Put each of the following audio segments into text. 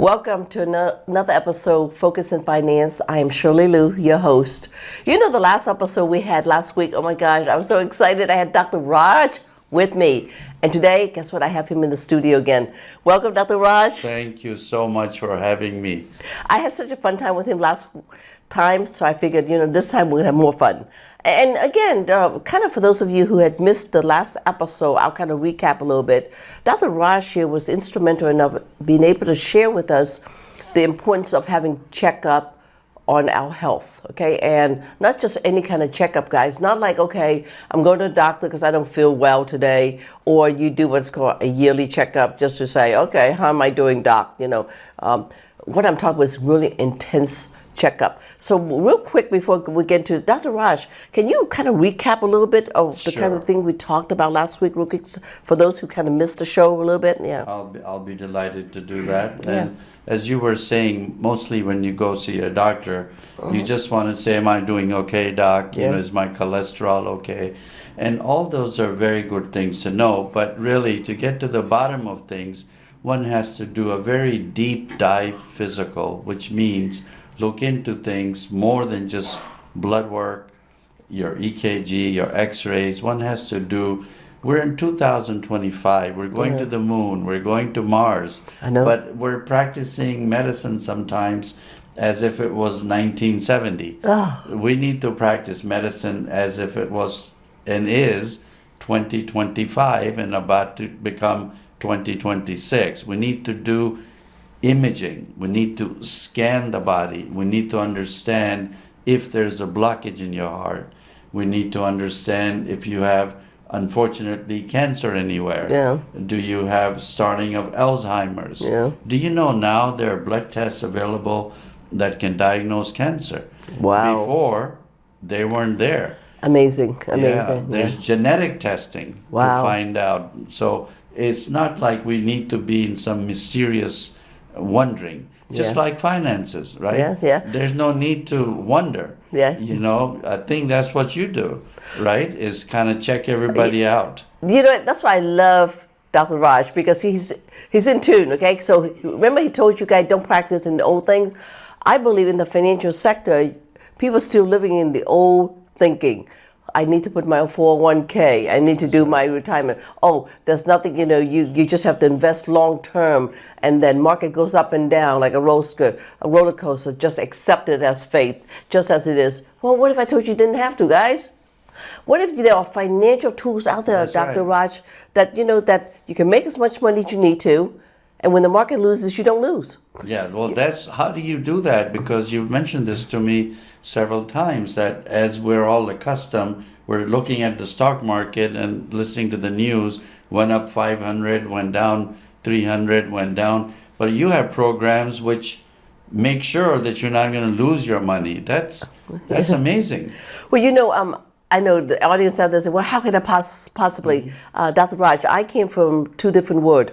Welcome to another episode, Focus in Finance. I am Shirley Luu, your host. You know the last episode we had last week, oh my gosh, I was so excited. I had Dr. Raj with me. And today, guess what? I have him in the studio again. Welcome, Dr. Raj. Thank you so much for having me. I had such a fun time with him last time, so I figured, this time we're going to have more fun. And again, kind of for those of you who had missed the last episode, I'll kind of recap a little bit. Dr. Raj here was instrumental in being able to share with us the importance of having checkup on our health, okay? And not just any kind of checkup, guys. Not like, okay, I'm going to the doctor because I don't feel well today, or you do what's called a yearly checkup just to say, okay, how am I doing, doc? What I'm talking about is really intense checkup. So real quick before we get into Dr. Raj, can you kind of recap a little bit of the kind of thing we talked about last week, real quick, for those who kind of missed the show a little bit? Yeah. I'll be delighted to do that. And as you were saying, mostly when you go see a doctor, you just want to say, am I doing okay, doc? Is my cholesterol okay? And all those are very good things to know. But really, to get to the bottom of things, one has to do a very deep dive physical, which means look into things more than just blood work, your EKG, your x-rays. One has to do, we're in 2025, we're going to the moon, we're going to Mars. I know. But we're practicing medicine sometimes as if it was 1970. We need to practice medicine as if it was and is 2025 and about to become 2026. We need to do imaging. We need to scan the body. We need to understand if there's a blockage in your heart. We need to understand if you have, unfortunately, cancer anywhere. Yeah. Do you have starting of Alzheimer's? Yeah. Do you know now there are blood tests available that can diagnose cancer? Wow. Before, they weren't there. Amazing. Yeah, there's genetic testing to find out. So it's not like we need to be in some mysterious wondering, just like finances, right? Yeah. There's no need to wonder. Yeah. I think that's what you do, right? Is kind of check everybody out. That's why I love Dr. Raj, because he's in tune, okay? So remember he told you guys don't practice in the old things? I believe in the financial sector, people are still living in the old thinking. I need to put my 401k. I need to do my retirement. Oh, there's nothing, you just have to invest long term, and then market goes up and down like a roller coaster. Just accept it as faith, just as it is. Well, what if I told you didn't have to, guys? What if there are financial tools out there, Dr. Raj, that that you can make as much money as you need to, and when the market loses, you don't lose? Yeah, well, that's how do you do that? Because you've mentioned this to me several times, that as we're all accustomed, we're looking at the stock market and listening to the news, went up 500, went down 300, went down. But you have programs which make sure that you're not going to lose your money. That's amazing. Well, I know the audience out there say, well, how could I possibly, Dr. Raj, I came from two different worlds.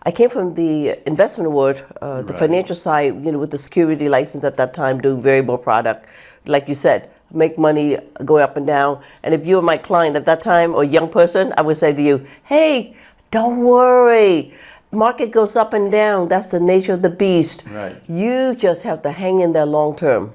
I came from the investment world, the financial side, with the security license at that time, doing variable product. Like you said, make money, go up and down. And if you were my client at that time or young person, I would say to you, hey, don't worry. Market goes up and down. That's the nature of the beast. Right. You just have to hang in there long term.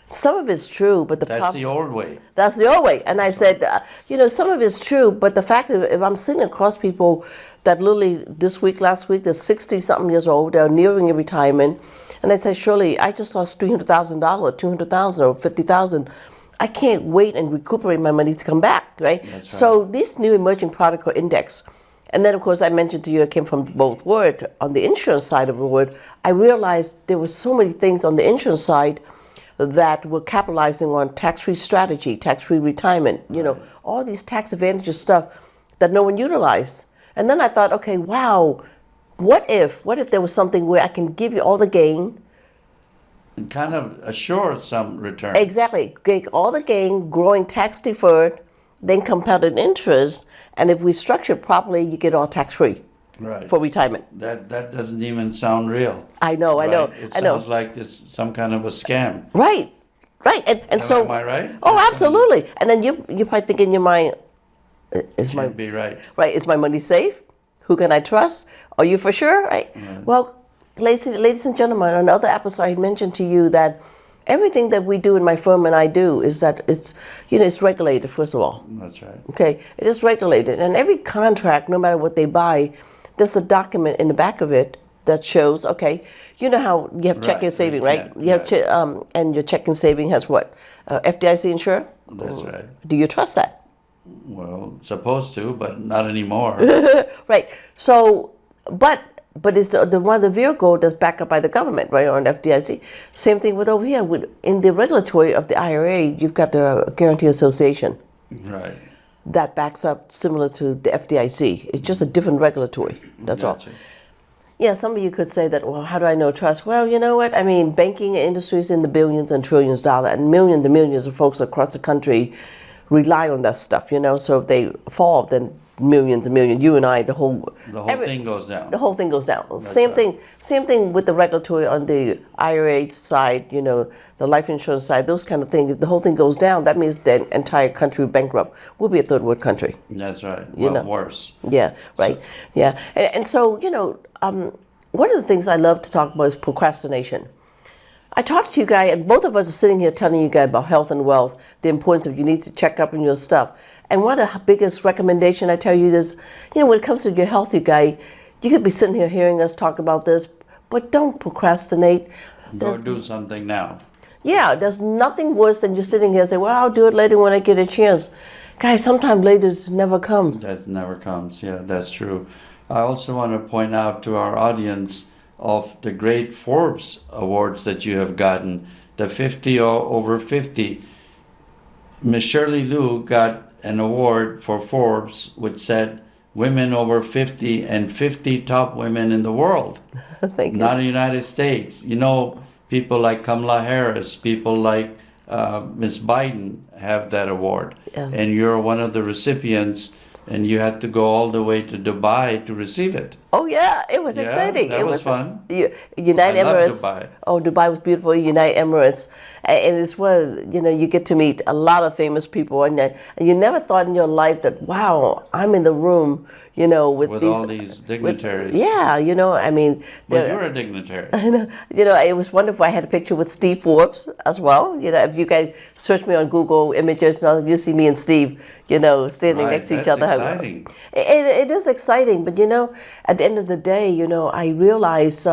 Some of it's true, but that's the old way. That's the old way. And I said, some of it's true, but the fact that if I'm sitting across people that literally this week, last week, they're 60-something years old, they're nearing a retirement, and they say, Shirley, I just lost $300,000, $200,000, or $50,000. I can't wait and recuperate my money to come back, right? That's right. So this new emerging product called index. And then, of course, I mentioned to you, I came from both worlds. On the insurance side of the world, I realized there were so many things on the insurance side that were capitalizing on tax-free strategy, tax-free retirement, all these tax advantages stuff that no one utilized. And then I thought, okay, wow, what if there was something where I can give you all the gain? And kind of assure some return. Exactly. Get all the gain, growing tax-deferred, then compounded interest, and if we structure it properly, you get all tax-free. Right. For retirement. That doesn't even sound real. I know. It sounds like this some kind of a scam. Right. And so. Am I right? Oh, absolutely. And then you probably think in your mind, Can't be right. Right. Is my money safe? Who can I trust? Are you for sure? Right. Well, ladies and gentlemen, on another episode, I mentioned to you that everything that we do in my firm and I do is that it's regulated, first of all. That's right. Okay, it is regulated. And every contract, no matter what they buy, there's a document in the back of it that shows, okay, you know how you have checking and saving, right? You have and your checking and saving has what? FDIC insured? That's right. Do you trust that? Well, supposed to, but not anymore. Right. So, but it's the one of the vehicle that's backed up by the government, right, on FDIC. Same thing with over here. In the regulatory of the IRA, you've got the Guarantee Association. Right. That backs up similar to the FDIC. It's just a different regulatory. That's Gotcha. all. Yeah, some of you could say that, well, how do I know trust? Well, you know what? I mean, banking industry is in the billions and trillions of dollars, and millions and millions of folks across the country rely on that stuff, So if they fall, then millions and millions, you and I, the whole thing goes down. The whole thing goes down. That's Same right. thing with the regulatory on the IRA side, the life insurance side, those kind of things. If the whole thing goes down, that means the entire country bankrupt. We'll be a third world country. That's right. Worse. Yeah, right. Yeah. And so, one of the things I love to talk about is procrastination. I talked to you guys, and both of us are sitting here telling you guys about health and wealth, the importance of you need to check up on your stuff. And one of the biggest recommendation I tell you is, when it comes to your health, you guys, you could be sitting here hearing us talk about this, but don't procrastinate. Go do something now. Yeah, there's nothing worse than just sitting here and say, well, I'll do it later when I get a chance. Guys, sometimes later never comes. That never comes. Yeah, that's true. I also want to point out to our audience of the great Forbes awards that you have gotten, the 50 or over 50. Miss Shirley Luu got an award for Forbes, which said women over 50 and 50 top women in the world. Thank you. Not in the United States. People like Kamala Harris, people like Miss Biden have that award. Yeah. And you're one of the recipients, and you had to go all the way to Dubai to receive it. Oh yeah, it was exciting. That it was fun. United I love Emirates. Dubai. Oh, Dubai was beautiful. United Emirates, and it's where you get to meet a lot of famous people, and you never thought in your life that wow, I'm in the room, with these, all these dignitaries. I mean, But you're a dignitary. it was wonderful. I had a picture with Steve Forbes as well. If you guys search me on Google Images, and all, you see me and Steve, standing next to each other. That's exciting. It is exciting, but at the end of the day, I realized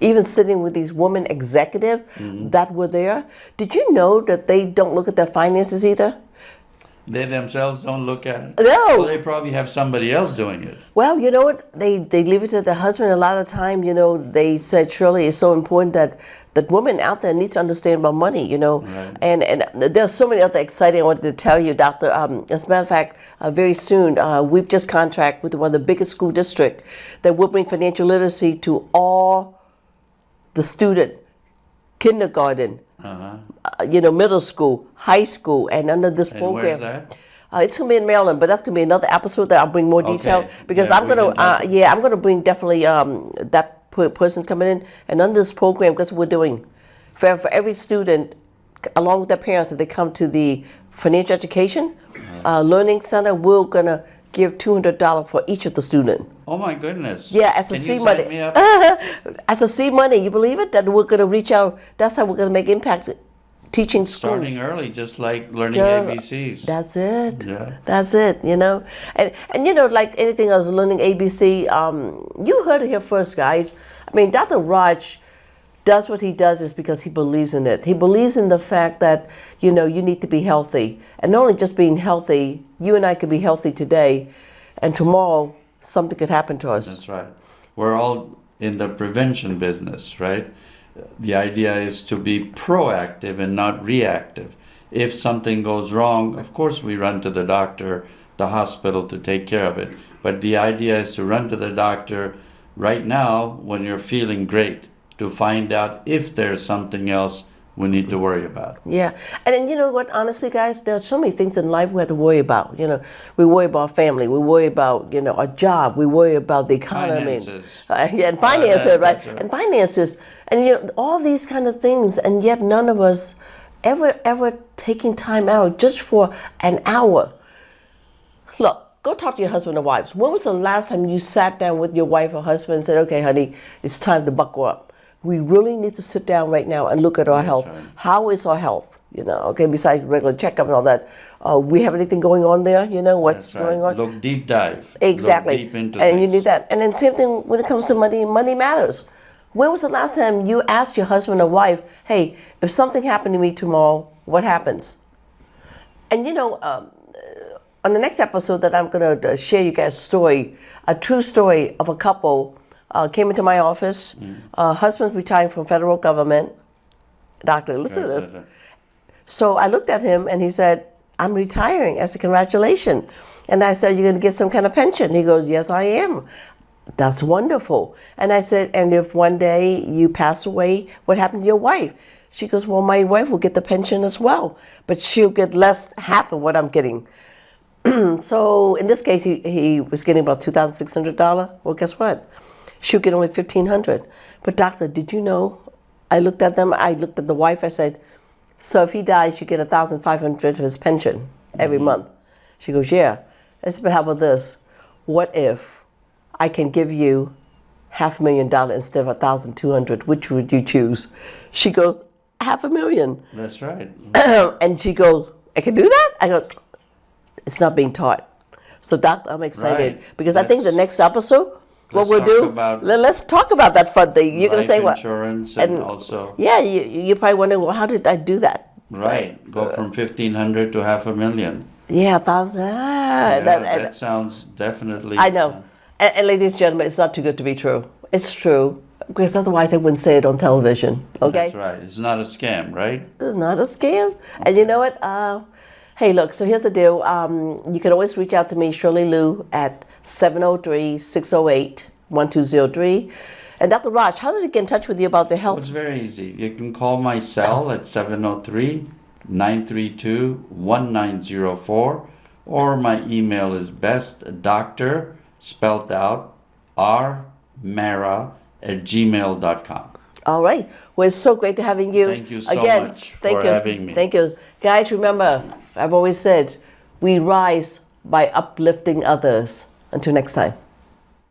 even sitting with these women executives that were there, did you know that they don't look at their finances either? They themselves don't look at it. No. Well, they probably have somebody else doing it. Well, you know what? They leave it to the husband. A lot of time, they said, Shirley, it's so important that women out there need to understand about money, Right. And there's so many other exciting I wanted to tell you, Doctor. As a matter of fact, very soon, we've just contracted with one of the biggest school districts that will bring financial literacy to all the student, kindergarten, middle school, high school, and under this program. Where's that? It's gonna be in Maryland, but that's gonna be another episode that I'll bring more detail because Yeah, I'm gonna bring definitely that person's coming in and under this program because we're doing for every student along with their parents if they come to the financial education learning center, we're gonna give $200 for each of the students. Oh my goodness. Yeah, as a Can seed you money. sign me up? As a seed money, you believe it? That we're gonna reach out. That's how we're gonna make impact. Teaching school. Starting early, just like learning ABCs. That's it. Yeah. That's it, And like anything else, learning ABC, you heard it here first, guys. I mean, Dr. Raj does what he does is because he believes in it. He believes in the fact that, you need to be healthy. And not only just being healthy, you and I could be healthy today, and tomorrow something could happen to us. That's right. We're all in the prevention business, right? The idea is to be proactive and not reactive. If something goes wrong, of course we run to the doctor, the hospital to take care of it. But the idea is to run to the doctor right now when you're feeling great to find out if there's something else we need to worry about. Yeah. And then you know what, honestly, guys, there are so many things in life we have to worry about. We worry about family, we worry about, our job, we worry about the economy. Finances. And finances, right? That's right. And finances. And all these kind of things, and yet none of us ever taking time out just for an hour. Look, go talk to your husband or wives. When was the last time you sat down with your wife or husband and said, okay, honey, it's time to buckle up. We really need to sit down right now and look at our health. right. How is our health? Okay, besides regular checkup and all that, we have anything going on there? What's That's right. going on? Look deep dive. Exactly. Look deep into and you things. need that. And then same thing when it comes to money. Money matters. When was the last time you asked your husband or wife, hey, if something happened to me tomorrow, what happens? And on the next episode that I'm going to share you guys a story, a true story of a couple came into my office. Husband's retiring from federal government. Doctor, listen to this. So I looked at him and he said, I'm retiring. I said, congratulations. And I said, you're going to get some kind of pension? He goes, yes, I am. That's wonderful. And I said, and if one day you pass away, what happened to your wife? She goes, well, my wife will get the pension as well, but she'll get half of what I'm getting. So in this case, he was getting about $2,600. Well, guess what? She'll get only $1,500. But doctor, did you know? I looked at them. I looked at the wife. I said, so if he dies, you get $1,500 for his pension every month. She goes, yeah. I said, but how about this? What if I can give you $500,000 instead of $1,200? Which would you choose? She goes, $500,000. That's right. And she goes, I can do that? I go, it's not being taught. So doctor, I'm excited because I think the next episode, what we'll do, let's talk about that fun thing. You're going to say what? Insurance and also. Yeah, you probably wonder, well, how did I do that? Right. Go from 1,500 to $500,000. Yeah, 1,000. That sounds definitely. I know. And ladies and gentlemen, it's not too good to be true. It's true. Because otherwise I wouldn't say it on television. Okay? That's right. It's not a scam, right? It's not a scam. And you know what? Hey, look, so here's the deal. You can always reach out to me, Shirley Luu, at 703-608-1203. And Dr. Raj, how did I get in touch with you about the health? It's very easy. You can call my cell at 703-932-1904, or my email is bestdoctor, spelled out, rmara@gmail.com. All right. Well, it's so great to having you. Thank you so much for having me. Thank you. Guys, remember, I've always said, we rise by uplifting others. Until next time.